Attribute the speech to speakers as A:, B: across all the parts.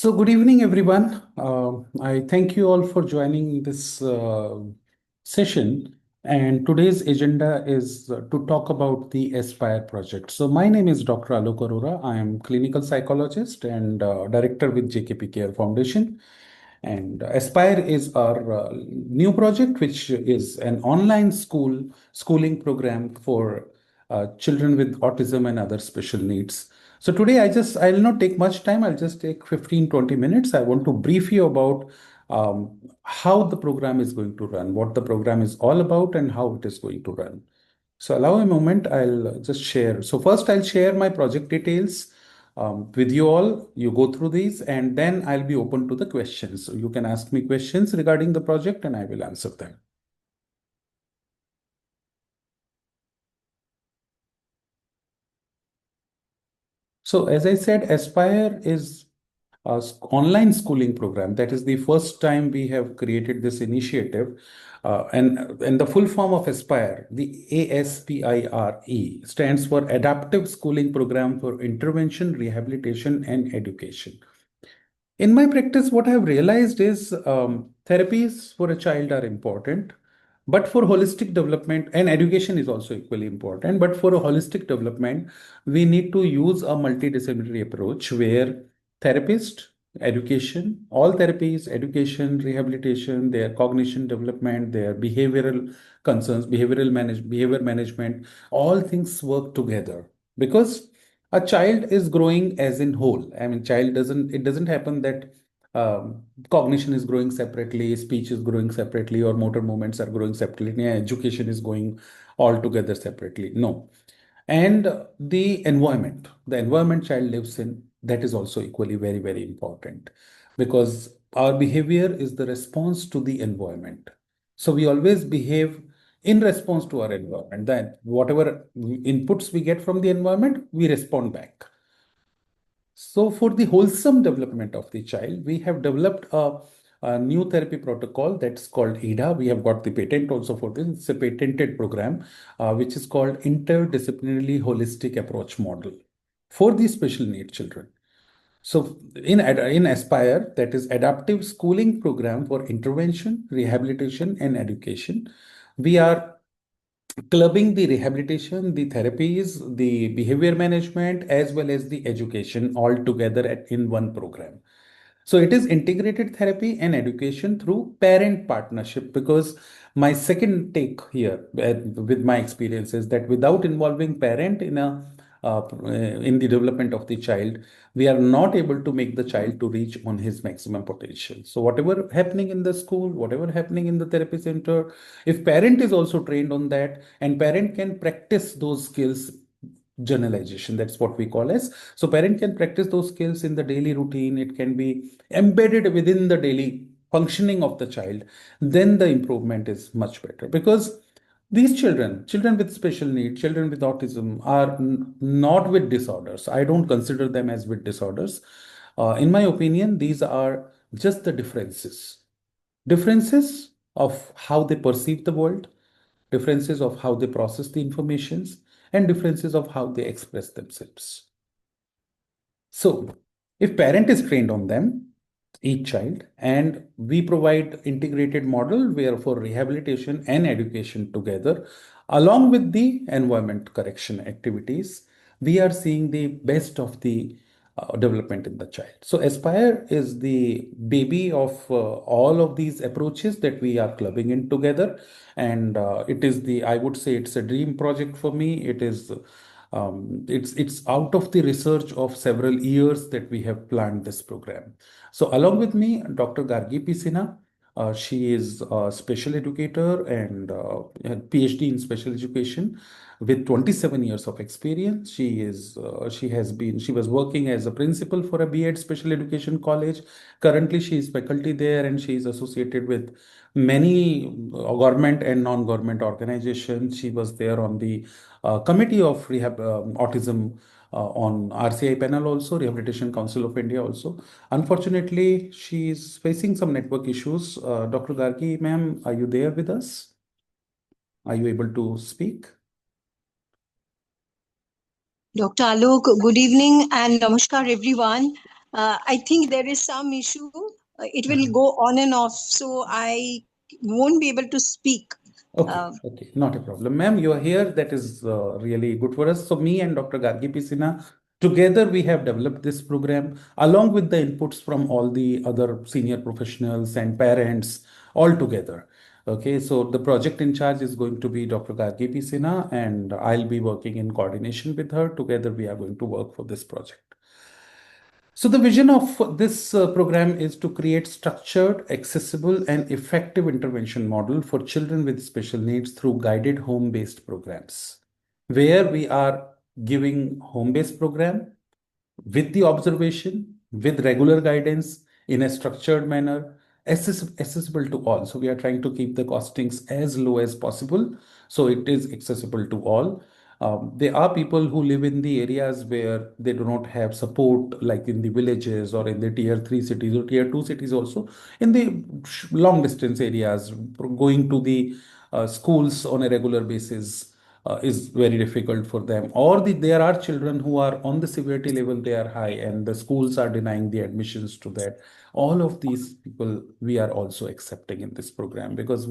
A: So, good evening, everyone. I thank you all for joining this session. And today's agenda is to talk about the Aspire project. So, my name is Dr. Alok Arora. I am clinical psychologist and director with JKP Care Foundation. And Aspire is our new project, which is an online schooling program for children with autism and other special needs. So today I'll not take much time. I'll just take 15-20 minutes. I want to brief you about how the program is going to run, what the program is all about, and how it is going to run. So allow a moment, I'll just share. So first I'll share my project details with you all. You go through these and then I'll be open to the questions. So you can ask me questions regarding the project and I will answer them. So as I said, Aspire is online schooling program. That is the first time we have created this initiative. And the full form of Aspire, the ASPIRE, stands for Adaptive Schooling Program for Intervention, Rehabilitation, and Education. In my practice, what I've realized is therapies for a child are important, but for holistic development, and education is also equally important. But for a holistic development, we need to use a multidisciplinary approach where therapist, education, all therapies, education, rehabilitation, their cognition development, their behavioral concerns, behavior management, all things work together because a child is growing as in whole. I mean, it doesn't happen that cognition is growing separately, speech is growing separately, or motor movements are growing separately, yeah, education is going all together separately. No. And the environment child lives in, that is also equally very, very important because our behavior is the response to the environment. So we always behave in response to our environment. That whatever inputs we get from the environment, we respond back. So, for the wholesome development of the child, we have developed a new therapy protocol that's called AIDA. We have got the patent also for this. It's a patented program, which is called Interdisciplinary Holistic Approach Model for the special need children. So, in Aspire, that is Adaptive Schooling Program for Intervention, Rehabilitation, and Education, we are clubbing the rehabilitation, the therapies, the behavior management, as well as the education all together in one program. So it is integrated therapy and education through parent partnership because my second take here with my experience is that without involving parent in the development of the child, we are not able to make the child to reach on his maximum potential. So whatever happening in the school, whatever happening in the therapy center, if parent is also trained on that and parent can practice those skills, generalization, that's what we call as, so parent can practice those skills in the daily routine, it can be embedded within the daily functioning of the child, then the improvement is much better because these children with special needs, children with autism are not with disorders. I don't consider them as with disorders. In my opinion, these are just the differences of how they perceive the world, differences of how they process the informations, and differences of how they express themselves. So, if parent is trained on them, each child, and we provide integrated model where for rehabilitation and education together, along with the environment correction activities, we are seeing the best of the development in the child. So Aspire is the baby of all of these approaches that we are clubbing in together. And it is I would say it's a dream project for me. It's out of the research of several years that we have planned this program. So along with me, Dr. Gargi P. Sinha, she is a special educator and had PhD in special education with 27 years of experience. She was working as a principal for a B.Ed special education college. Currently, she is faculty there and she is associated with many government and non-government organizations. She was there on the committee of rehab autism on RCI panel also, Rehabilitation Council of India also. Unfortunately, she is facing some network issues. Dr. Gargi, ma'am, are you there with us? Are you able to speak?
B: Dr. Alok, good evening and namaskar everyone. I think there is some issue. It will go on and off, so I won't be able to speak.
A: Okay,
B: Uh,
A: okay, not a problem. Ma'am, you are here. That is really good for us. So me and Dr. Gargi Pisina, together we have developed this program along with the inputs from all the other senior professionals and parents all together. Okay, so the project in charge is going to be Dr. Gargi Pisina, and I'll be working in coordination with her. Together we are going to work for this project. So the vision of this program is to create structured, accessible, and effective intervention model for children with special needs through guided home-based programs, where we are giving home-based program with the observation, with regular guidance in a structured manner, accessible to all. So we are trying to keep the costings as low as possible, so it is accessible to all. There are people who live in the areas where they do not have support, like in the villages or in the tier 3 cities or tier 2 cities, also in the long distance areas, going to the schools on a regular basis is very difficult for them. Or there are children who are on the severity level, they are high, and the schools are denying the admissions to that. All of these people we are also accepting in this program, because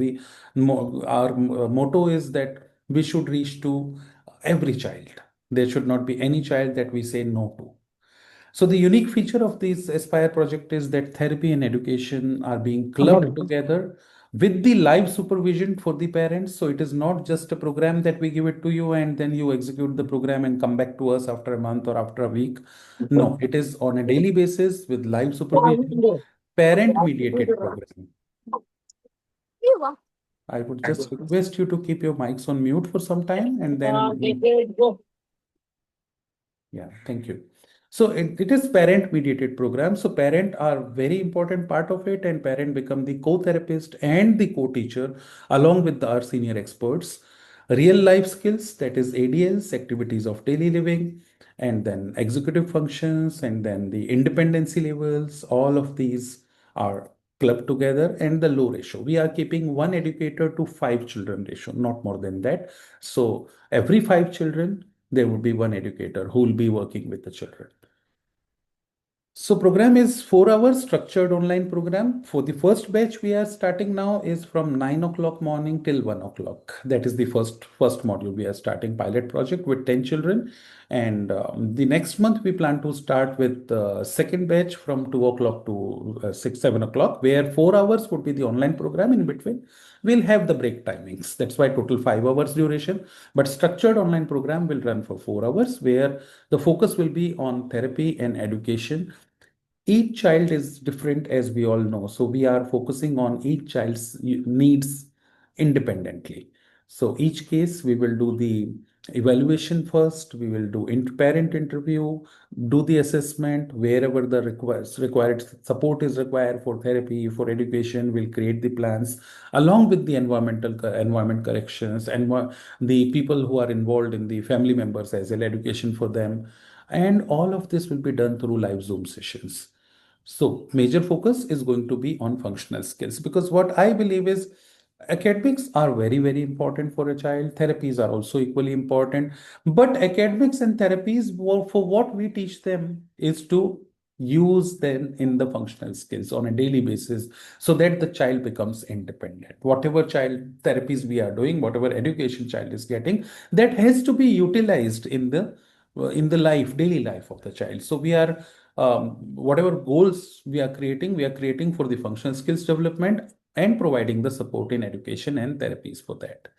A: our motto is that we should reach to every child. There should not be any child that we say no to. So the unique feature of this Aspire project is that therapy and education are being clubbed together with the live supervision for the parents. So it is not just a program that we give it to you and then you execute the program and come back to us after a month or after a week. No, it is on a daily basis with live supervision, parent mediated program. I would just request you to keep your mics on mute for some time and then yeah, thank you. So it is parent mediated program. So parent are very important part of it, and parent become the co-therapist and the co-teacher along with our senior experts. Real life skills, that is ADLs, activities of daily living, and then executive functions, and then the independency levels. All of these are clubbed together, and the low ratio. We are keeping one educator to 5 children ratio, not more than that. So every 5 children there would be one educator who will be working with the children. So program is 4 hours structured online program. For the first batch we are starting now is from 9 o'clock morning till 1 o'clock. That is the first module. We are starting pilot project with 10 children. And the next month we plan to start with second batch from 2 o'clock to 6, 7 o'clock, where 4 hours would be the online program. In between we'll have the break timings. That's why total 5 hours duration. But structured online program will run for 4 hours, where the focus will be on therapy and education. Each child is different, as we all know, so we are focusing on each child's needs independently. So each case we will do the evaluation first, we will do parent interview, do the assessment wherever the required support is required for therapy, for education. We'll create the plans along with the environment corrections and the people who are involved in the family members as well, education for them. And all of this will be done through live Zoom sessions. So major focus is going to be on functional skills, because what I believe is academics are very, very important for a child. Therapies are also equally important. But academics and therapies, for what we teach them is to use them in the functional skills on a daily basis, so that the child becomes independent. Whatever child therapies we are doing, whatever education child is getting, that has to be utilized in the daily life of the child. So we are whatever goals we are creating for the functional skills development and providing the support in education and therapies for that.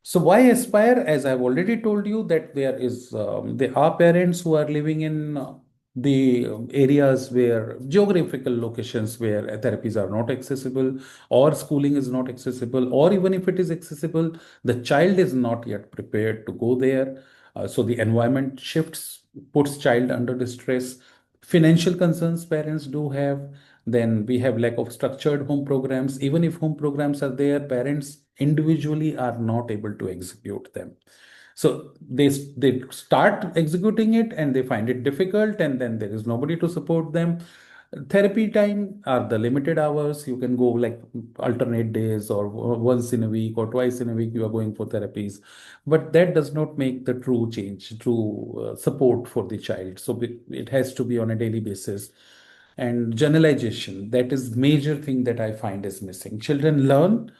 A: So why Aspire? As I've already told you that there are parents who are living in the areas where geographical locations where therapies are not accessible, or schooling is not accessible, or even if it is accessible, the child is not yet prepared to go there. So the environment shifts, puts child under distress. Financial concerns parents do have. Then we have lack of structured home programs. Even if home programs are there, parents individually are not able to execute them. So they start executing it and they find it difficult, and then there is nobody to support them. Therapy time are the limited hours. You can go like alternate days or once in a week or twice in a week you are going for therapies. But that does not make the true change, true support for the child. So it has to be on a daily basis. And generalization, that is major thing that I find is missing. Children learn,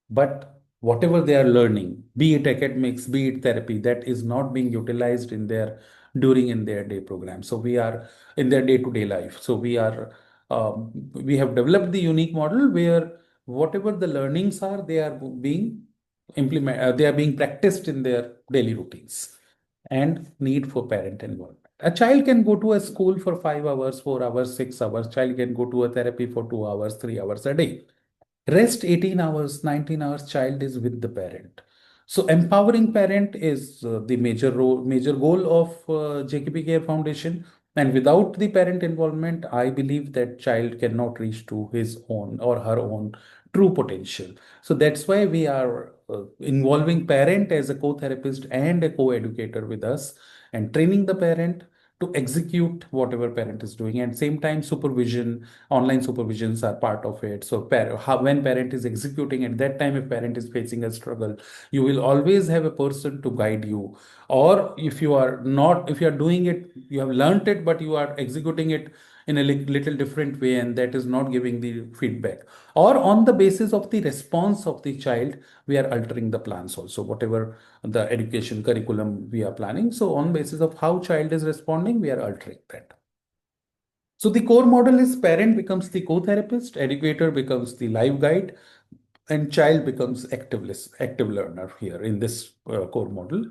A: but whatever they are learning, be it academics, be it therapy, that is not being utilized in their during in their day program. So we are in their day-to-day life. So we have developed the unique model where whatever the learnings are, they are being they are being practiced in their daily routines and need for parent involvement. A child can go to a school for 5 hours, 4 hours, 6 hours. Child can go to a therapy for 2 hours, 3 hours a day. Rest 18 hours, 19 hours, child is with the parent. So empowering parent is the major goal of JKP Care Foundation. And without the parent involvement, I believe that child cannot reach to his own or her own true potential. So that's why we are involving parent as a co-therapist and a co-educator with us and training the parent to execute whatever parent is doing. And same time, supervision, online supervisions are part of it. So when parent is executing at that time, if parent is facing a struggle, you will always have a person to guide you. Or if you are not, if you are doing it, you have learned it, but you are executing it in a little different way, and that is not giving the feedback. Or on the basis of the response of the child, we are altering the plans also, whatever the education curriculum we are planning. So on basis of how child is responding, we are altering that. So the core model is parent becomes the co-therapist, educator becomes the live guide, and child becomes active learner here in this core model.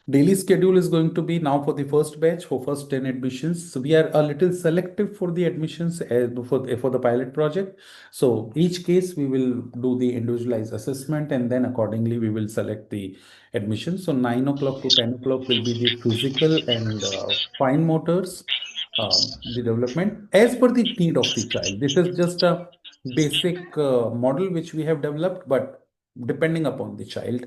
A: Daily schedule is going to be now for the first batch for first 10 admissions. So we are a little selective for the admissions for the pilot project. So each case we will do the individualized assessment and then accordingly we will select the admissions. So 9 o'clock to 10 o'clock will be the physical and fine motors, the development as per the need of the child. This is just a basic model which we have developed, but depending upon the child,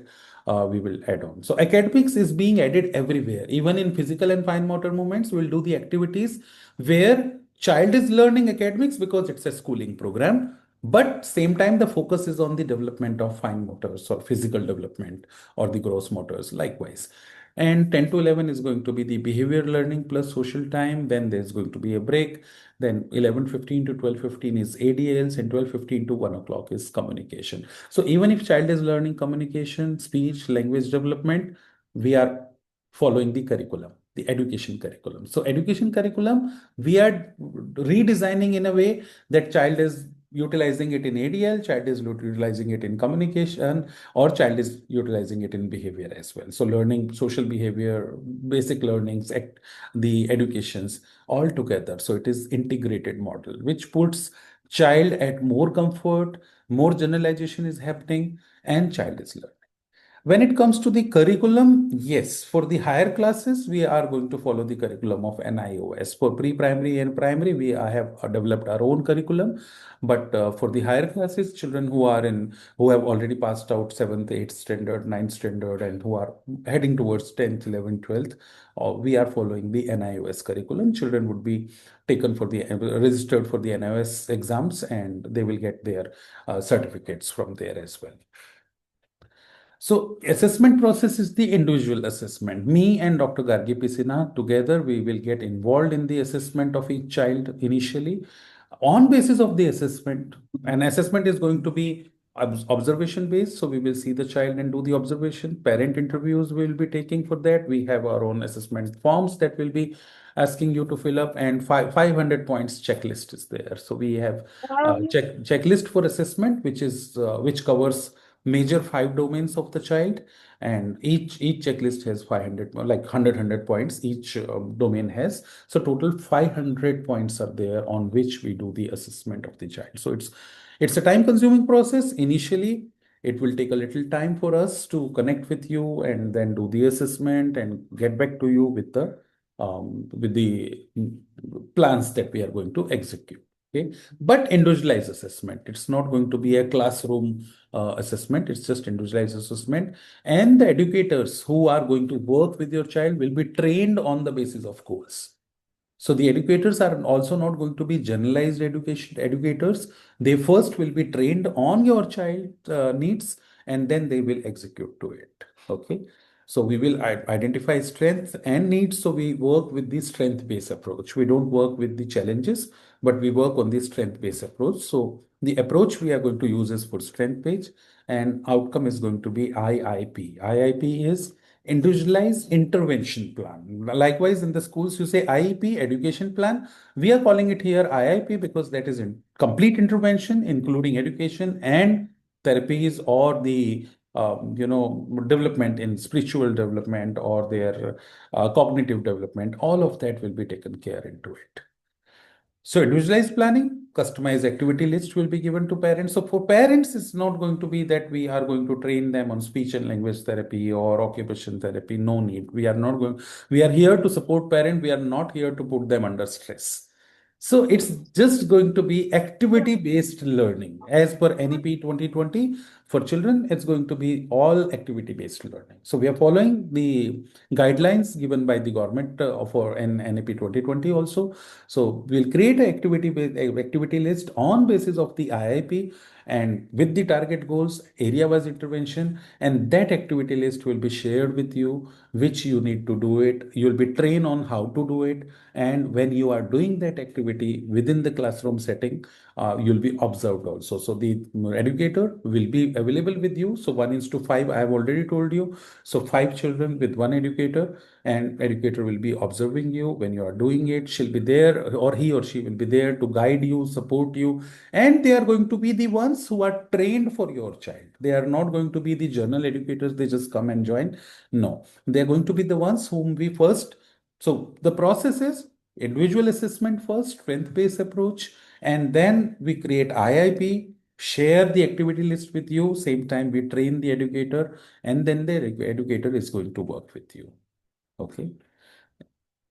A: we will add on. So academics is being added everywhere. Even in physical and fine motor movements, we'll do the activities where child is learning academics because it's a schooling program. But same time, the focus is on the development of fine motors or physical development or the gross motors likewise. And 10 to 11 is going to be the behavior learning plus social time. Then there's going to be a break. Then 11:15 to 12:15 is ADLs and 12:15 to 1 o'clock is communication. So even if child is learning communication, speech, language development, we are following the curriculum, the education curriculum. So education curriculum, we are redesigning in a way that child is utilizing it in ADL, child is utilizing it in communication, or child is utilizing it in behavior as well. So learning social behavior, basic learnings, the educations all together. So it is integrated model, which puts child at more comfort, more generalization is happening, and child is learning. When it comes to the curriculum, yes, for the higher classes, we are going to follow the curriculum of NIOS. For pre-primary and primary, we have developed our own curriculum. But for the higher classes, children who have already passed out 7th, 8th standard, 9th standard, and who are heading towards 10th, 11th, 12th, we are following the NIOS curriculum. Children would be taken for the registered for the NIOS exams, and they will get their certificates from there as well. So assessment process is the individual assessment. Me and Dr. Gargi Pisina together, we will get involved in the assessment of each child initially. On basis of the assessment, an assessment is going to be observation based. So we will see the child and do the observation. Parent interviews we will be taking for that. We have our own assessment forms that will be asking you to fill up, and 500 points checklist is there. So we have checklist for assessment, which covers major 5 domains of the child, and each checklist has 500 like 100 points each domain has. So total 500 points are there on which we do the assessment of the child. So it's a time consuming process initially. It will take a little time for us to connect with you and then do the assessment and get back to you with the plans that we are going to execute. Okay, but individualized assessment. It's not going to be a classroom assessment. It's just individualized assessment. And the educators who are going to work with your child will be trained on the basis of goals. So the educators are also not going to be generalized education educators. They first will be trained on your child needs, and then they will execute to it. Okay. So we will identify strengths and needs. So we work with the strength-based approach. We don't work with the challenges, but we work on the strength-based approach. So the approach we are going to use is for strength-based, and outcome is going to be IIP. IIP is individualized intervention plan. Likewise, in the schools, you say IEP, education plan. We are calling it here IIP because that is in complete intervention, including education and therapies or the development in spiritual development or their cognitive development. All of that will be taken care into it. So individualized planning, customized activity list will be given to parents. So for parents, it's not going to be that we are going to train them on speech and language therapy or occupation therapy. No need. We are not going, we are here to support parent. We are not here to put them under stress. So it's just going to be activity-based learning. As per NEP 2020, for children, it's going to be all activity-based learning. So we are following the guidelines given by the government for NEP 2020 also. So we'll create an activity list on basis of the IIP and with the target goals, area-wise intervention, and that activity list will be shared with you, which you need to do it. You'll be trained on how to do it, and when you are doing that activity within the classroom setting, you'll be observed also. So the educator will be available with you. So 1:5, I have already told you. So 5 children with one educator, and educator will be observing you when you are doing it. She'll be there, or he or she will be there to guide you, support you, and they are going to be the ones who are trained for your child. They are not going to be the general educators. They just come and join. No, they're going to be the ones whom we first. So the process is individual assessment first, strength-based approach, and then we create IIP, share the activity list with you. Same time, we train the educator, and then the educator is going to work with you. Okay.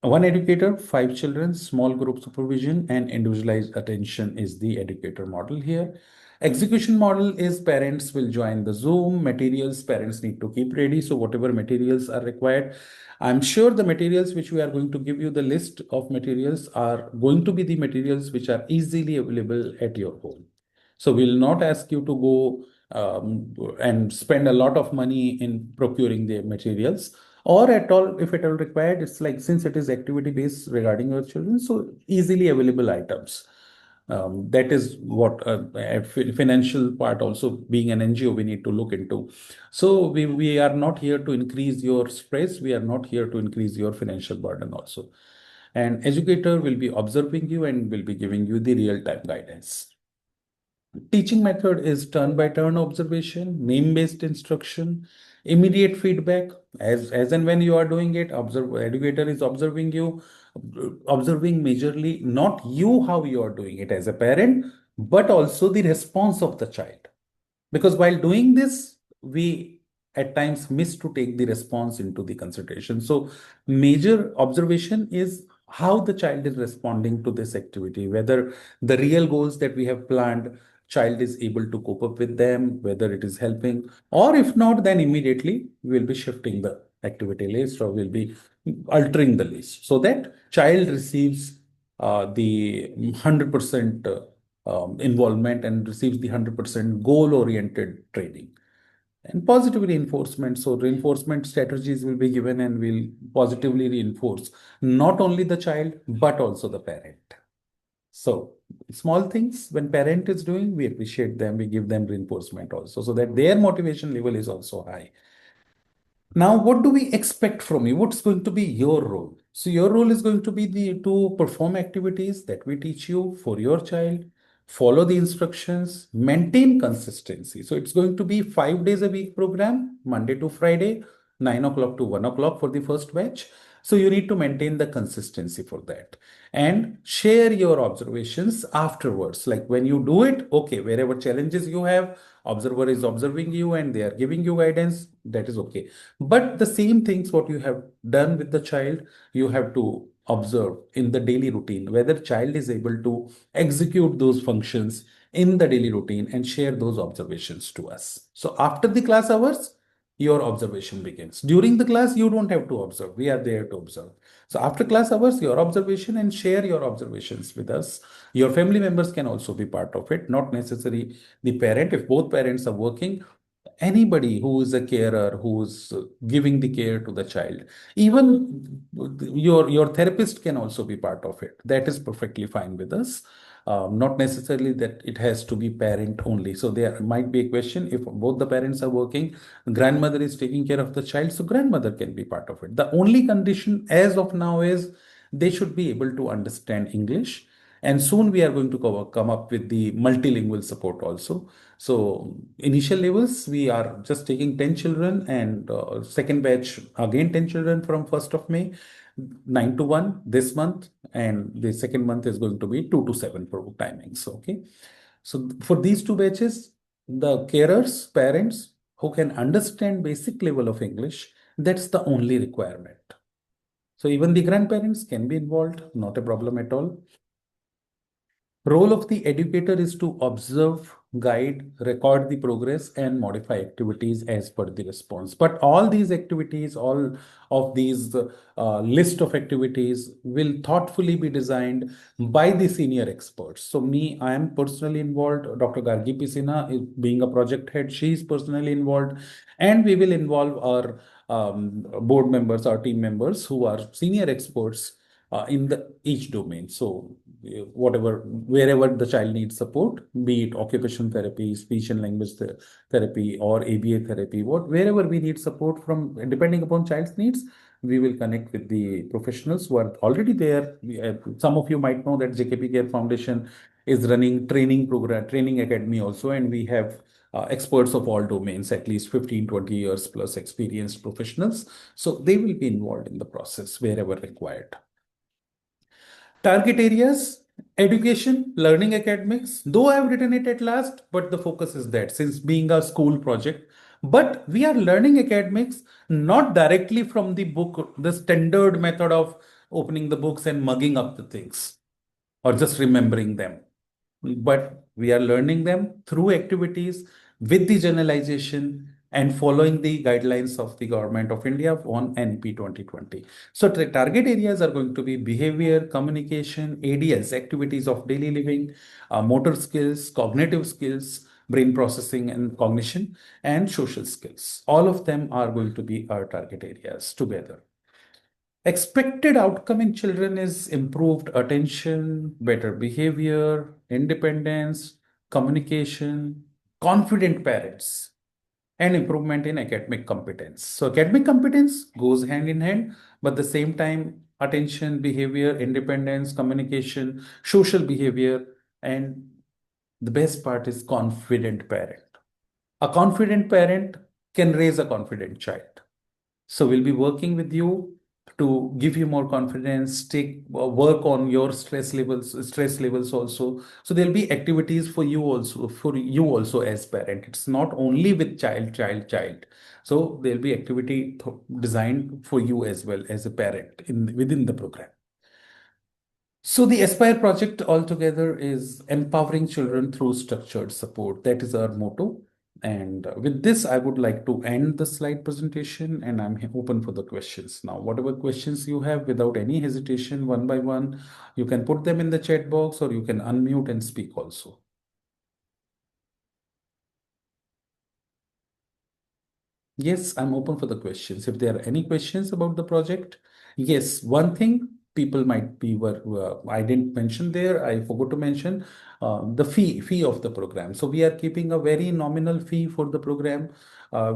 A: One educator, 5 children, small group supervision, and individualized attention is the educator model here. Execution model is parents will join the Zoom. Materials parents need to keep ready. So whatever materials are required, I'm sure the materials which we are going to give you, the list of materials are going to be the materials which are easily available at your home. So we'll not ask you to go and spend a lot of money in procuring the materials, or at all, if at all required. It's like, since it is activity based regarding your children, so easily available items. That is what financial part also, being an NGO, we need to look into. So we are not here to increase your stress. We are not here to increase your financial burden also. And educator will be observing you and will be giving you the real time guidance. Teaching method is turn by turn observation, name based instruction, immediate feedback. As and when you are doing it, educator is observing you, observing majorly not you how you are doing it as a parent, but also the response of the child. Because while doing this, we at times miss to take the response into the consideration. So major observation is how the child is responding to this activity, whether the real goals that we have planned, child is able to cope up with them, whether it is helping, or if not, then immediately we will be shifting the activity list, or we'll be altering the list so that child receives the 100% involvement and receives the 100% goal oriented training. And positive reinforcement. So reinforcement strategies will be given and will positively reinforce not only the child, but also the parent. So small things when parent is doing, we appreciate them, we give them reinforcement also, so that their motivation level is also high. Now, what do we expect from you? What's going to be your role? So your role is going to be to perform activities that we teach you for your child, follow the instructions, maintain consistency. So it's going to be 5 days a week program, Monday to Friday, 9 o'clock to 1 o'clock for the first batch. So you need to maintain the consistency for that and share your observations afterwards. Like when you do it, okay, wherever challenges you have, observer is observing you and they are giving you guidance, that is okay. But the same things what you have done with the child, you have to observe in the daily routine, whether child is able to execute those functions in the daily routine and share those observations to us. So after the class hours, your observation begins. During the class, you don't have to observe. We are there to observe. So after class hours, your observation, and share your observations with us. Your family members can also be part of it, not necessarily the parent. If both parents are working, anybody who is a carer, who's giving the care to the child, even your therapist can also be part of it. That is perfectly fine with us. Not necessarily that it has to be parent only. So there might be a question, if both the parents are working, grandmother is taking care of the child, so grandmother can be part of it. The only condition as of now is they should be able to understand English. And soon we are going to come up with the multilingual support also. So initial levels, we are just taking 10 children, and second batch again 10 children from 1st of May, 9 to 1 this month, and the second month is going to be 2 to 7 for timings. Okay. So for these two batches, the carers, parents who can understand basic level of English, that's the only requirement. So even the grandparents can be involved, not a problem at all. Role of the educator is to observe, guide, record the progress, and modify activities as per the response. But all these activities, all of these list of activities will thoughtfully be designed by the senior experts. So me, I am personally involved. Dr. Gargi Pisina is being a project head. She is personally involved. And we will involve our board members, our team members who are senior experts in the each domain. So whatever, wherever the child needs support, be it occupational therapy, speech and language therapy, or ABA therapy, wherever we need support from, depending upon child's needs, we will connect with the professionals who are already there. Some of you might know that JKP Care Foundation is running training program, training academy also, and we have experts of all domains, at least 15, 20 years plus experienced professionals. So they will be involved in the process wherever required. Target areas, education, learning academics. Though I have written it at last, but the focus is that since being a school project, but we are learning academics not directly from the book, the standard method of opening the books and mugging up the things or just remembering them, but we are learning them through activities with the generalization and following the guidelines of the government of India on NP 2020. So target areas are going to be behavior, communication, ADS, activities of daily living, motor skills, cognitive skills, brain processing and cognition, and social skills. All of them are going to be our target areas together. Expected outcome in children is improved attention, better behavior, independence, communication, confident parents, and improvement in academic competence. So academic competence goes hand in hand, but at the same time, attention, behavior, independence, communication, social behavior, and the best part is confident parent. A confident parent can raise a confident child. So we'll be working with you to give you more confidence, take work on your stress levels also. So there'll be activities for you also as parent. It's not only with child. So there'll be activity designed for you as well as a parent in within the program. So the Aspire project altogether is empowering children through structured support. That is our motto. And with this, I would like to end the slide presentation, and I'm open for the questions now. Whatever questions you have, without any hesitation, one by one, you can put them in the chat box or you can unmute and speak also. Yes, I'm open for the questions. If there are any questions about the project, yes, one thing people might be I didn't mention there, I forgot to mention the fee of the program. So we are keeping a very nominal fee for the program,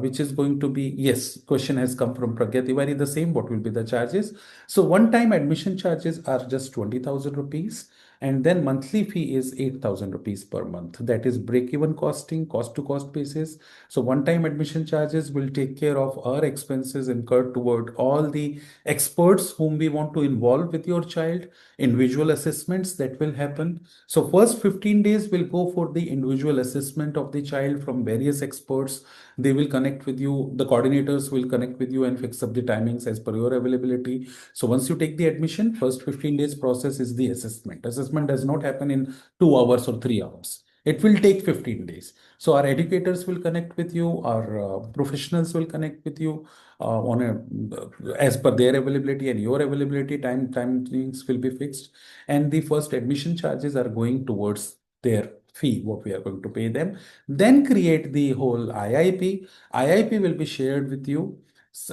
A: which is going to be, yes, question has come from Pragya Tiwari, the same, what will be the charges? So one-time admission charges are just 20,000 rupees. And then monthly fee is 8,000 rupees per month. That is break-even costing, cost to cost basis. So one-time admission charges will take care of our expenses incurred toward all the experts whom we want to involve with your child, individual assessments that will happen. So first 15 days will go for the individual assessment of the child from various experts. They will connect with you. The coordinators will connect with you and fix up the timings as per your availability. So once you take the admission, first 15 days process is the assessment. Assessment does not happen in 2 hours or 3 hours. It will take 15 days. So our educators will connect with you, our professionals will connect with you on a as per their availability and your availability. Timings will be fixed, and the first admission charges are going towards their fee, what we are going to pay them. Then create the whole IIP. IIP will be shared with you,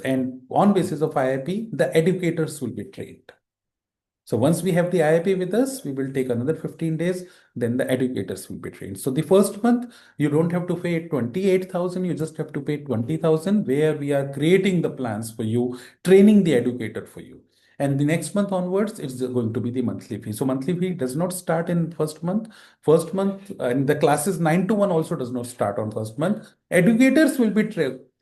A: and on basis of IIP, the educators will be trained. So once we have the IIP with us, we will take another 15 days, then the educators will be trained. So the first month, you don't have to pay 28,000, you just have to pay 20,000, where we are creating the plans for you, training the educator for you. And the next month onwards, it's going to be the monthly fee. So monthly fee does not start in first month. First month, and the classes 9 to 1 also does not start on first month. Educators will be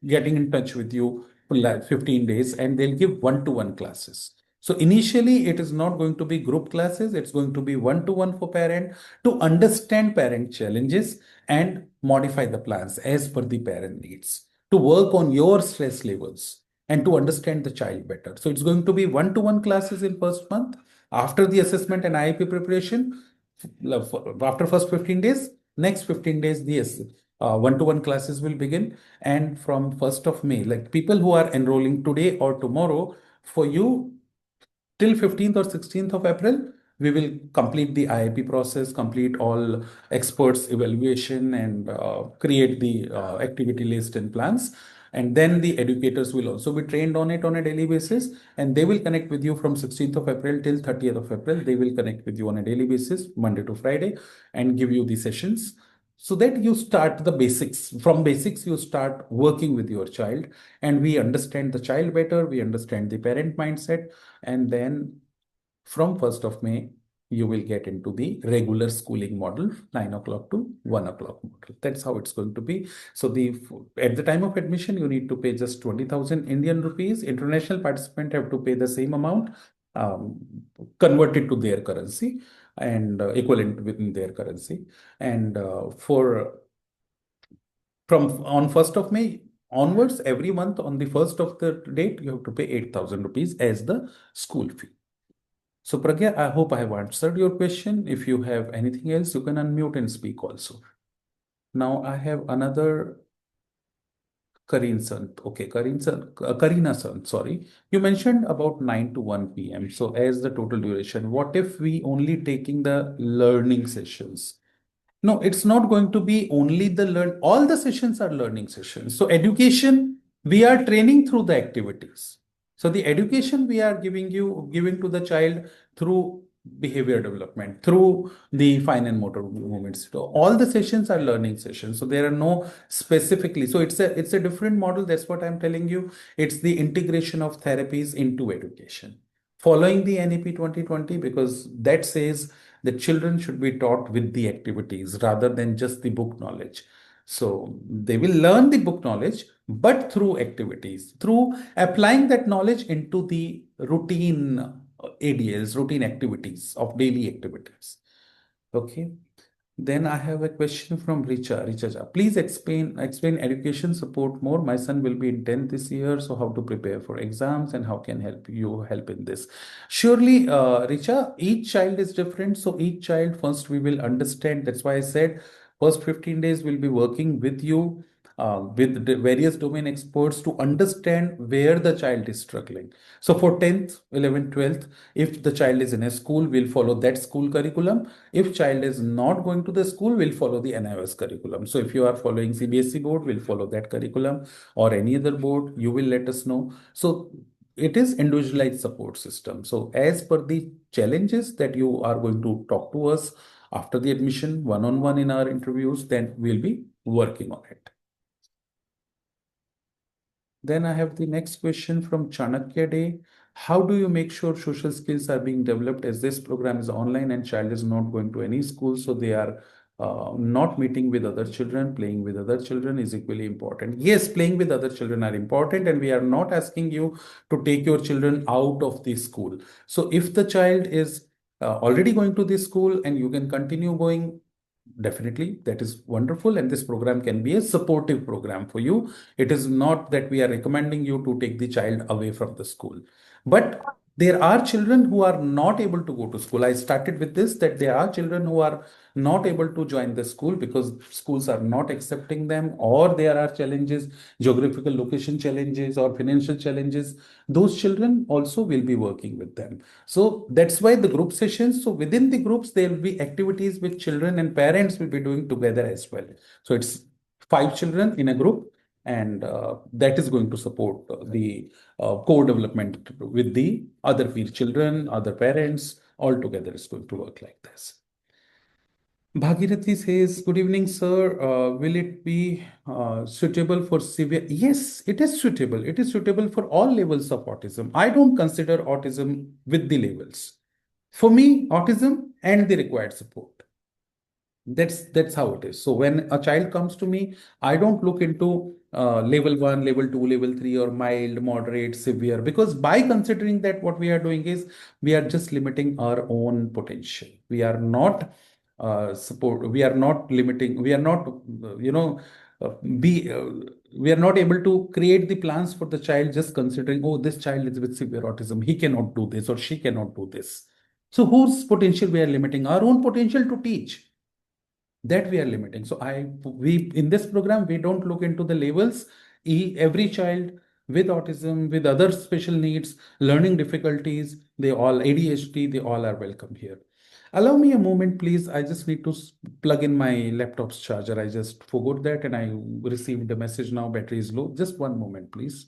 A: getting in touch with you for like 15 days, and they'll give one-to-one classes. So initially, it is not going to be group classes. It's going to be one-to-one for parent to understand parent challenges and modify the plans as per the parent needs, to work on your stress levels and to understand the child better. So it's going to be one-to-one classes in first month. After the assessment and IEP preparation, after first 15 days, next 15 days, the one-to-one classes will begin. And from 1st of May, like people who are enrolling today or tomorrow, for you, till 15th or 16th of April, we will complete the IIP process, complete all experts evaluation, and create the activity list and plans. And then the educators will also be trained on it on a daily basis, and they will connect with you from 16th of April till 30th of April. They will connect with you on a daily basis, Monday to Friday, and give you the sessions so that you start the basics. From basics, you start working with your child, and we understand the child better, we understand the parent mindset, and then from 1st of May, you will get into the regular schooling model, 9 o'clock to 1 o'clock model. That's how it's going to be. So at the time of admission, you need to pay just 20,000 Indian rupees. International participant have to pay the same amount, um, converted to their currency and equivalent within their currency. And for from on 1st of May onwards, every month on the first of the date, you have to pay 8,000 rupees as the school fee. So Pragya, I hope I have answered your question. If you have anything else, you can unmute and speak also. Now I have another Karin son. Okay, Karina son, sorry. You mentioned about 9 to 1 p.m. So as the total duration, what if we only taking the learning sessions? No, it's not going to be only the learn. All the sessions are learning sessions. So education, we are training through the activities. So the education we are giving to the child through behavior development, through the fine and motor movements. So all the sessions are learning sessions. So there are no specifically. So it's a different model. That's what I'm telling you. It's the integration of therapies into education. Following the NEP 2020, because that says the children should be taught with the activities rather than just the book knowledge. So they will learn the book knowledge, but through activities, through applying that knowledge into the routine ADLs, routine activities of daily activities. Okay. Then I have a question from Richa. Richa, please explain education support more. My son will be in 10th this year, so how to prepare for exams and how can help in this? Surely, Richa, each child is different. So each child first we will understand. That's why I said first 15 days we'll be working with you. With the various domain experts to understand where the child is struggling. So for 10th, 11th, 12th, if the child is in a school, we'll follow that school curriculum. If child is not going to the school, we'll follow the NIOS curriculum. So if you are following CBSE board, we'll follow that curriculum, or any other board, you will let us know. So it is individualized support system. So as per the challenges that you are going to talk to us after the admission, one-on-one in our interviews, then we'll be working on it. Then I have the next question from Chanakya Day. How do you make sure social skills are being developed, as this program is online and child is not going to any school, so they are not meeting with other children, playing with other children is equally important. Yes, playing with other children are important, and we are not asking you to take your children out of the school. So if the child is already going to this school and you can continue going, definitely that is wonderful, and this program can be a supportive program for you. It is not that we are recommending you to take the child away from the school, but There are children who are not able to go to school. I started with this, that there are children who are not able to join the school because schools are not accepting them, or there are challenges, geographical location challenges or financial challenges. Those children also will be working with them. So that's why the group sessions. So within the groups, there will be activities which children and parents will be doing together as well. So it's five children in a group, and that is going to support the co-development with the other field children, other parents, all together is going to work like this. Bhagirathi says, good evening, sir. Will it be suitable for severe? Yes, it is suitable. It is suitable for all levels of autism. I don't consider autism with the levels. For me, autism and the required support. That's how it is. So when a child comes to me, I don't look into level one, level two, level three, or mild, moderate, severe, because by considering that, what we are doing is we are just limiting our own potential. We are not support. We are not limiting. We are not, you know, be. We are not able to create the plans for the child just considering, oh, this child is with severe autism. He cannot do this or she cannot do this. So whose potential we are limiting? Our own potential to teach, that we are limiting. So we in this program, we don't look into the labels. Every child with autism, with other special needs, learning difficulties, they all ADHD, they all are welcome here. Allow me a moment, please. I just need to plug in my laptop's charger. I just forgot that, and I received a message now, battery is low. Just one moment, please.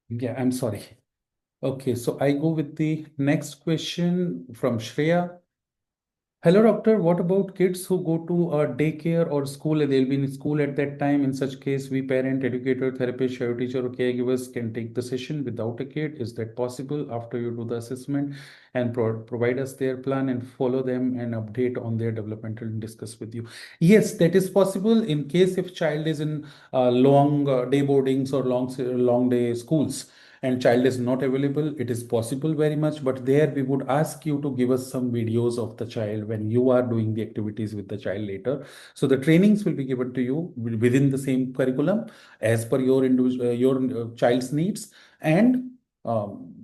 A: Yeah, I'm sorry. Okay, so I go with the next question from Shreya. Hello, doctor. What about kids who go to a daycare or school and they'll be in school at that time? In such case, we parent, educator, therapist, shadow teacher, or caregivers can take the session without a kid. Is that possible after you do the assessment and provide us their plan and follow them and update on their developmental and discuss with you? Yes, that is possible in case if child is in long day boardings or long day schools and child is not available, it is possible very much, but there we would ask you to give us some videos of the child when you are doing the activities with the child later. So the trainings will be given to you within the same curriculum as per your individual your child's needs, and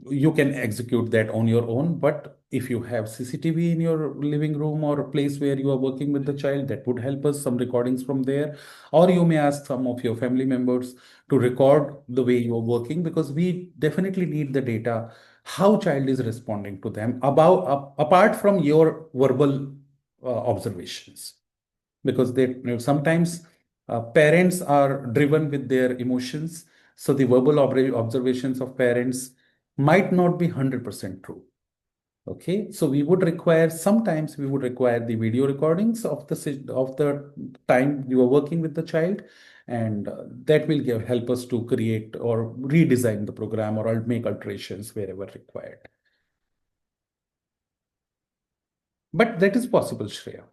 A: you can execute that on your own. But if you have CCTV in your living room or a place where you are working with the child, that would help us, some recordings from there. Or you may ask some of your family members to record the way you're working, because we definitely need the data, how child is responding to them, about apart from your verbal observations. Because they, you know, sometimes parents are driven with their emotions, so the verbal observations of parents might not be 100% true. Okay, so we would require, sometimes we would require the video recordings of the time you are working with the child, and that will help us to create or redesign the program or make alterations wherever required. But that is possible, Shreya.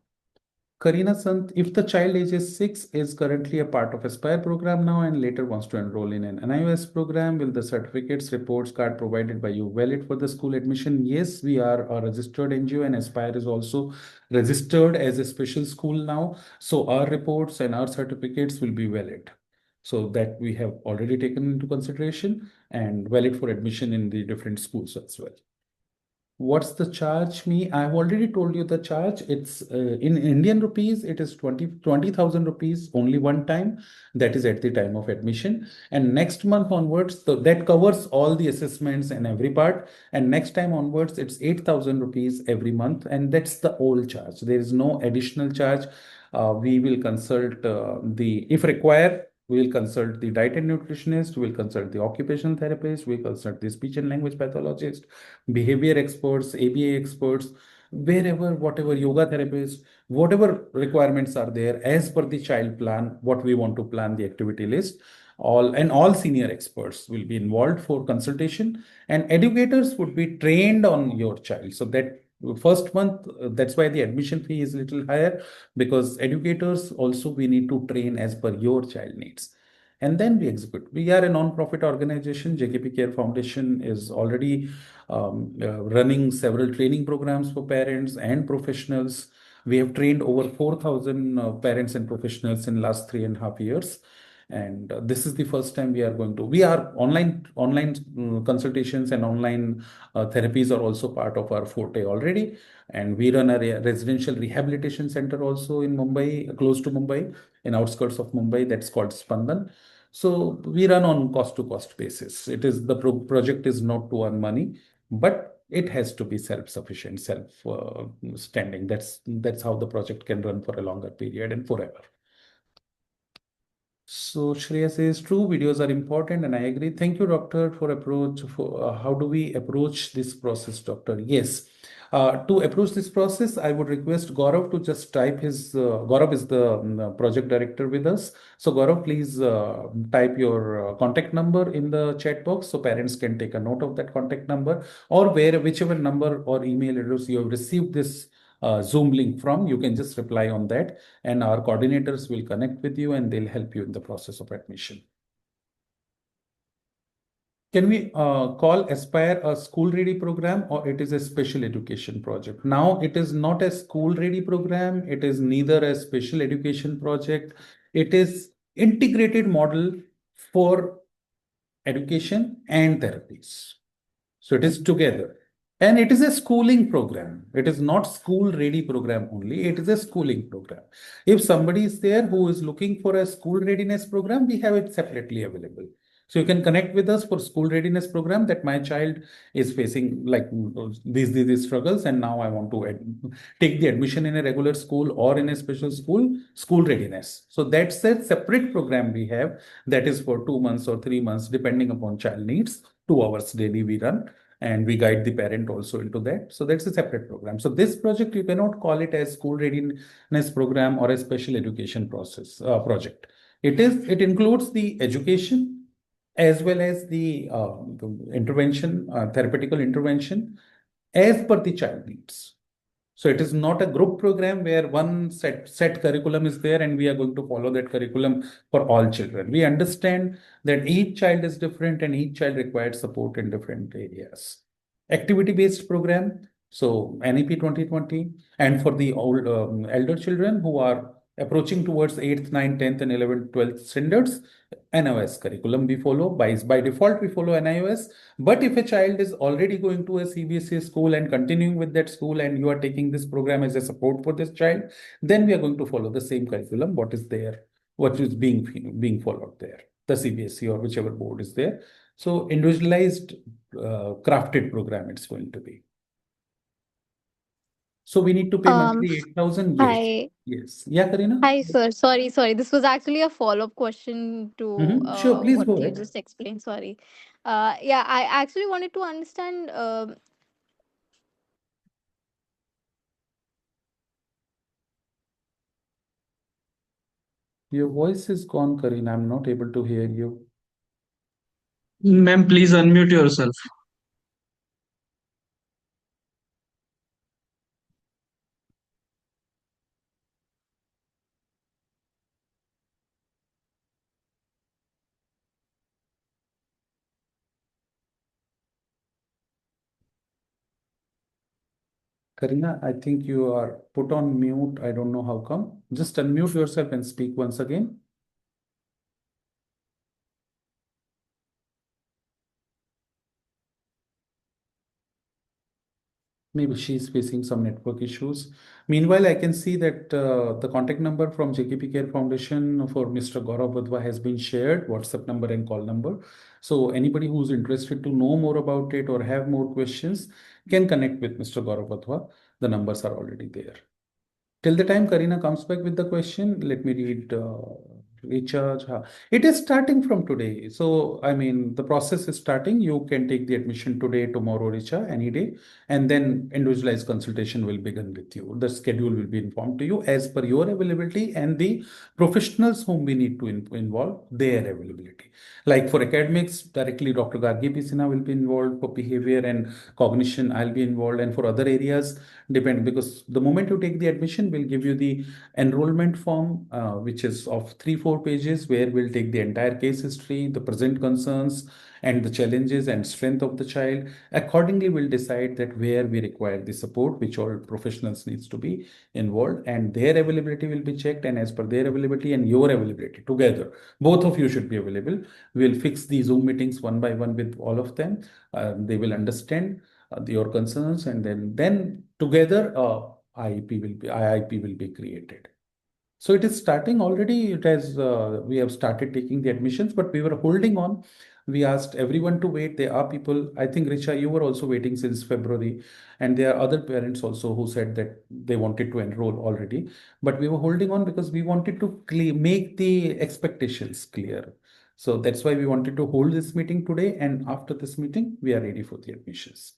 A: Karina Sant, if the child ages 6 is currently a part of Aspire program now and later wants to enroll in an NIOS program, will the certificates, reports card provided by you valid for the school admission? Yes, we are a registered NGO and Aspire is also registered as a special school now. So our reports and our certificates will be valid. So that we have already taken into consideration and valid for admission in the different schools as well. What's the charge me? I've already told you the charge. It's in Indian rupees, it is 20,000 rupees only one time. That is at the time of admission. And next month onwards, so that covers all the assessments and every part. And next time onwards, it's 8,000 rupees every month. And that's the old charge. There is no additional charge. We will consult if required, we will consult the diet and nutritionist, we will consult the occupational therapist, we will consult the speech and language pathologist, behavior experts, ABA experts, wherever, whatever, yoga therapist, whatever requirements are there as per the child plan, what we want to plan the activity list. All senior experts will be involved for consultation, and educators would be trained on your child. So that first month, that's why the admission fee is a little higher, because educators also we need to train as per your child needs. and then we execute. We are a non-profit organization. JKP Care Foundation is already running several training programs for parents and professionals. We have trained over 4,000 parents and professionals in last 3.5 years. And this is the first time we are online consultations and online therapies are also part of our forte already. And we run a residential rehabilitation center also in Mumbai, close to Mumbai, in outskirts of Mumbai, that's called Spandan. So we run on cost to cost basis. It is the project is not to earn money, but it has to be self-sufficient, self-standing. That's how the project can run for a longer period and forever. So Shreya says true videos are important, and I agree. Thank you, doctor, for approach. For how do we approach this process, doctor? Yes, to approach this process, I would request Gaurav to just type his. Gaurav is the project director with us. So Gaurav, please type your contact number in the chat box so parents can take a note of that contact number, or whichever number or email address you have received this Zoom link from, you can just reply on that, and our coordinators will connect with you and they'll help you in the process of admission. Can we call Aspire a school ready program, or it is a special education project? Now, it is not a school ready program. It is neither a special education project. It is integrated model for education and therapies. So it is together. And it is a schooling program. It is not school ready program only. It is a schooling program. If somebody is there who is looking for a school readiness program, we have it separately available. So you can connect with us for school readiness program that my child is facing like these struggles, and now I want to take the admission in a regular school or in a special school readiness. So that's a separate program we have that is for 2 months or 3 months, depending upon child needs. 2 hours daily we run, and we guide the parent also into that. So that's a separate program. So this project, you cannot call it as school readiness program or a special education project. It includes the education as well as the intervention, therapeutical intervention as per the child needs. So it is not a group program where one set curriculum is there and we are going to follow that curriculum for all children. We understand that each child is different and each child requires support in different areas. Activity-based program, so NEP 2020, and for the elder children who are approaching towards 8th, 9th, 10th, and 11th, 12th standards, NIOS curriculum we follow. By default, we follow NIOS. But if a child is already going to a CBSE school and continuing with that school, and you are taking this program as a support for this child, then we are going to follow the same curriculum, what is there, what is being followed there, the CBSE or whichever board is there. So individualized, crafted program it's going to be. So we need to pay
C: Um,
A: monthly 8,000. Yes.
C: Hi.
A: Yes. Yeah, Karina?
C: Hi, sir. Sorry. This was actually a follow-up question to
A: Sure, please
C: what
A: go
C: you
A: ahead.
C: just explained. Sorry. Yeah, I actually wanted to understand.
A: Your voice is gone, Karina. I'm not able to hear you.
D: Ma'am, please unmute yourself.
A: Karina, I think you are put on mute. I don't know how come. Just unmute yourself and speak once again. Maybe she's facing some network issues. Meanwhile, I can see that the contact number from JKP Care Foundation for Mr. Gaurav Wadhwa has been shared, WhatsApp number and call number. So anybody who's interested to know more about it or have more questions can connect with Mr. Gaurav Wadhwa. The numbers are already there. Till the time Karina comes back with the question, let me read recharge. It is starting from today. So, I mean, the process is starting. You can take the admission today, tomorrow, Richa, any day, and then individualized consultation will begin with you. The schedule will be informed to you as per your availability and the professionals whom we need to involve, their availability. Like for academics, directly Dr. Gargi P. Sinha will be involved. For behavior and cognition, I'll be involved. And for other areas, depend, because the moment you take the admission, we'll give you the enrollment form, which is of 3-4 pages where we'll take the entire case history, the present concerns, and the challenges and strength of the child. Accordingly, we'll decide that where we require the support, which all professionals needs to be involved, and their availability will be checked. And as per their availability and your availability together, both of you should be available. We'll fix the Zoom meetings one by one with all of them. They will understand your concerns, and then together IIP will be created. So it is starting already. It has we have started taking the admissions, but we were holding on. We asked everyone to wait. There are people. I think Richa, you were also waiting since February, and there are other parents also who said that they wanted to enroll already. But we were holding on because we wanted to make the expectations clear. So that's why we wanted to hold this meeting today. And after this meeting, we are ready for the admissions.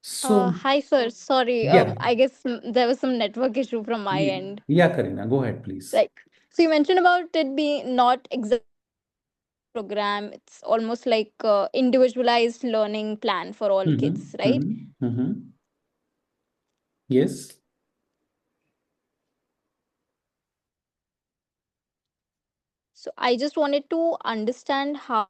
A: So
C: Hi, sir. Sorry.
A: yeah,
C: I guess there was some network issue from my end.
A: yeah, Karina, go ahead, please.
C: Like, so you mentioned about it being not exactly program. It's almost like individualized learning plan for all kids,
A: Mm-hmm,
C: right?
A: mm-hmm, mm-hmm. Yes.
C: So I just wanted to understand how.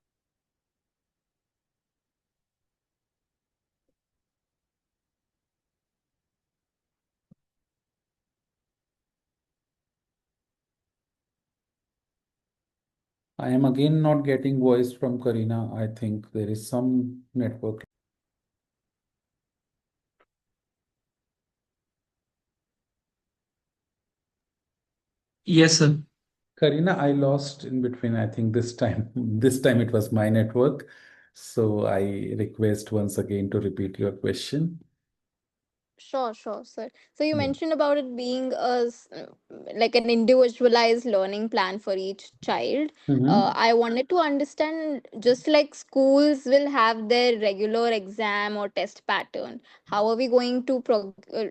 A: I am again not getting voice from Karina. I think there is some network.
D: Yes, sir.
A: Karina, I lost in between. I think this time, this time it was my network. So I request once again to repeat your question.
C: Sure, sir. So you
A: Yeah.
C: mentioned about it being like an individualized learning plan for each child.
A: Mm-hmm.
C: I wanted to understand, just like schools will have their regular exam or test pattern, how are we going to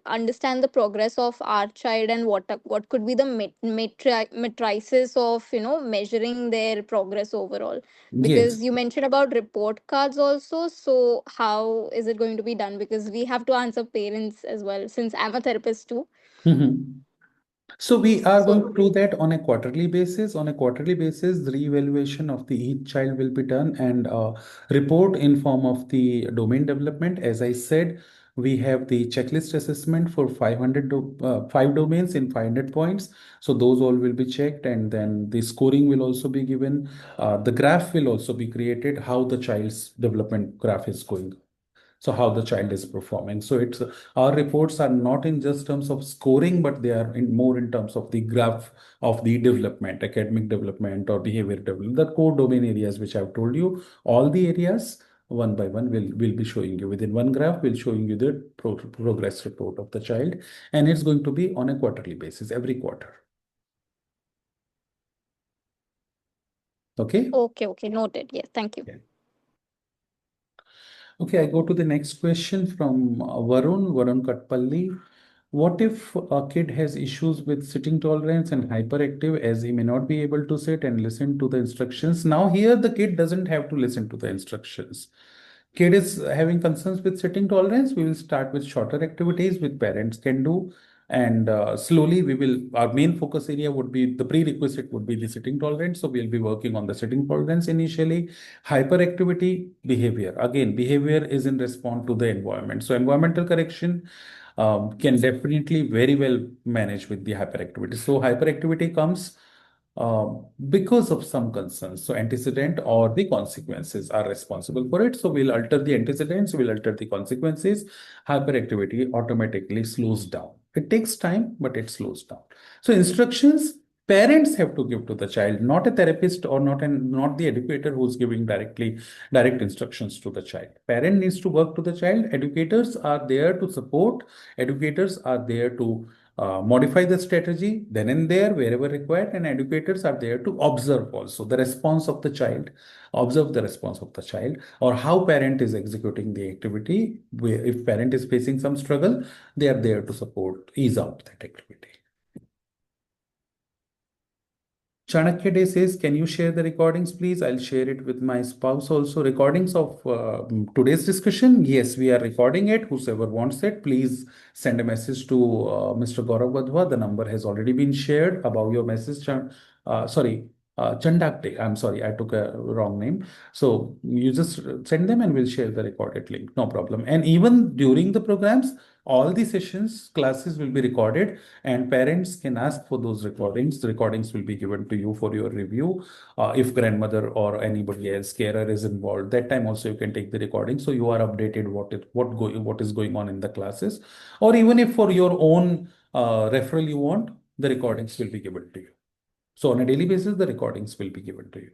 C: understand the progress of our child, and what could be the matrices of measuring their progress overall? Because
A: Yes.
C: you mentioned about report cards also, so how is it going to be done? Because we have to answer parents as well, since I'm a therapist too.
A: Mm-hmm. So we are going
C: So
A: to do that on a quarterly basis. On a quarterly basis, the reevaluation of the each child will be done and report in form of the domain development. As I said, we have the checklist assessment for 5 domains in 500 points. So those all will be checked, and then the scoring will also be given. The graph will also be created, how the child's development graph is going, so how the child is performing. So it's our reports are not in just terms of scoring, but they are in more in terms of the graph of the development, academic development or behavior development, the core domain areas which I've told you. All the areas one by one will be showing you within one graph, will showing you the progress report of the child, and it's going to be on a quarterly basis every quarter. Okay.
C: okay, noted. Yes, thank you.
A: Yeah. Okay, I go to the next question from Varun Katpalli. What if a kid has issues with sitting tolerance and hyperactive, as he may not be able to sit and listen to the instructions? Now, here the kid doesn't have to listen to the instructions. Kid is having concerns with sitting tolerance. We will start with shorter activities which parents can do. And slowly we will, our main focus area would be the prerequisite would be the sitting tolerance. So we'll be working on the sitting tolerance initially. Hyperactivity behavior. Again, behavior is in response to the environment. So environmental correction can definitely very well manage with the hyperactivity. So hyperactivity comes because of some concerns. So antecedent or the consequences are responsible for it. So we'll alter the antecedents, we'll alter the consequences. Hyperactivity automatically slows down. It takes time, but it slows down. So instructions parents have to give to the child, not a therapist or not the educator who's giving direct instructions to the child. Parent needs to work to the child. Educators are there to support. Educators are there to modify the strategy then and there wherever required, and educators are there to observe also the response of the child, observe the response of the child or how parent is executing the activity. If parent is facing some struggle, they are there to support ease out that activity. Chanakya Day says, can you share the recordings, please? I'll share it with my spouse also. Recordings of today's discussion. Yes, we are recording it. Whosoever wants it, please send a message to Mr. Gaurav Wadhwa. The number has already been shared above your message. Sorry, Chandak Day. I'm sorry, I took a wrong name. So you just send them and we'll share the recorded link. No problem. And even during the programs, all the sessions, classes will be recorded and parents can ask for those recordings. The recordings will be given to you for your review. If grandmother or anybody else carer is involved, that time also you can take the recording, so you are updated what is going on in the classes. Or even if for your own referral you want, the recordings will be given to you. So on a daily basis, the recordings will be given to you.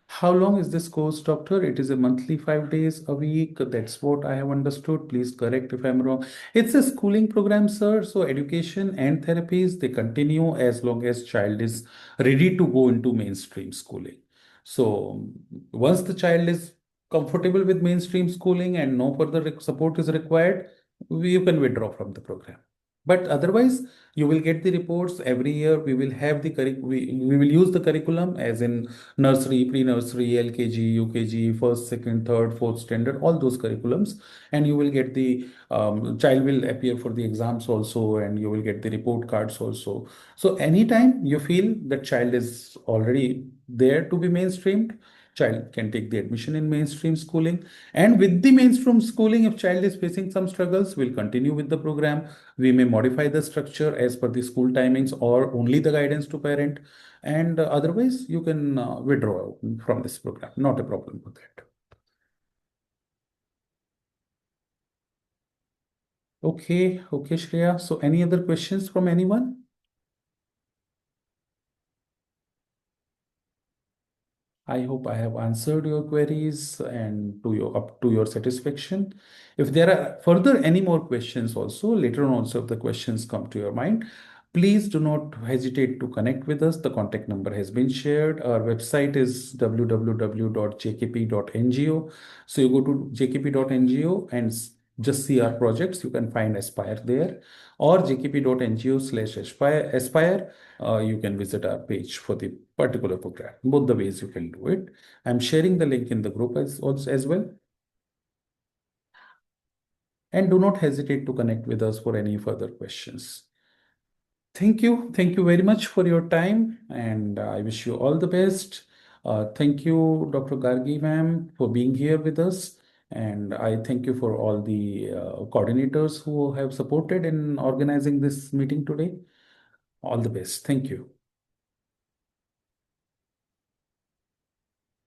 A: How long is this course, doctor? It is a monthly, 5 days a week. That's what I have understood. Please correct if I'm wrong. It's a schooling program, sir. So education and therapies, they continue as long as child is ready to go into mainstream schooling. So once the child is comfortable with mainstream schooling and no further support is required, you can withdraw from the program. But otherwise, you will get the reports every year. We will have we will use the curriculum as in nursery, pre-nursery, LKG, UKG, first, second, third, fourth standard, all those curriculums. And you will get the child will appear for the exams also, and you will get the report cards also. So anytime you feel that child is already there to be mainstreamed, child can take the admission in mainstream schooling. And with the mainstream schooling, if child is facing some struggles, we'll continue with the program. We may modify the structure as per the school timings or only the guidance to parent. And otherwise, you can withdraw from this program. Not a problem with that. Okay, okay, Shreya. So, any other questions from anyone? I hope I have answered your queries and to your up to your satisfaction. If there are further any more questions also, later on also if the questions come to your mind, please do not hesitate to connect with us. The contact number has been shared. Our website is www.jkp.ngo. So you go to jkp.ngo and just see our projects. You can find Aspire there, or jkp.ngo/aspire. You can visit our page for the particular program. Both the ways you can do it. I'm sharing the link in the group as well. And do not hesitate to connect with us for any further questions. Thank you. Thank you very much for your time, and I wish you all the best. Thank you, Dr. Gargi ma'am, for being here with us. And I thank you for all the coordinators who have supported in organizing this meeting today. All the best. Thank you.